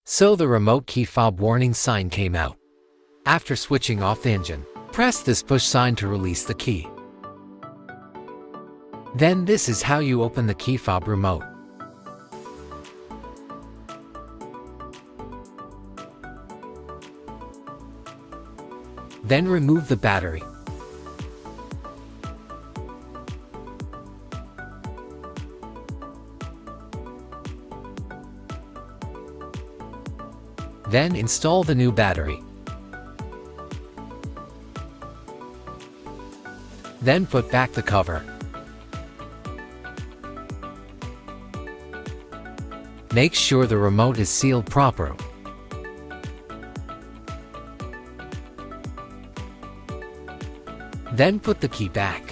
So the remote key fob warning sign came out. After switching off the engine, press this push sign to release the key. Then this is how you open the key fob remote. Then remove the battery. Then install the new battery. Then put back the cover. Make sure the remote is sealed properly. Then put the key back.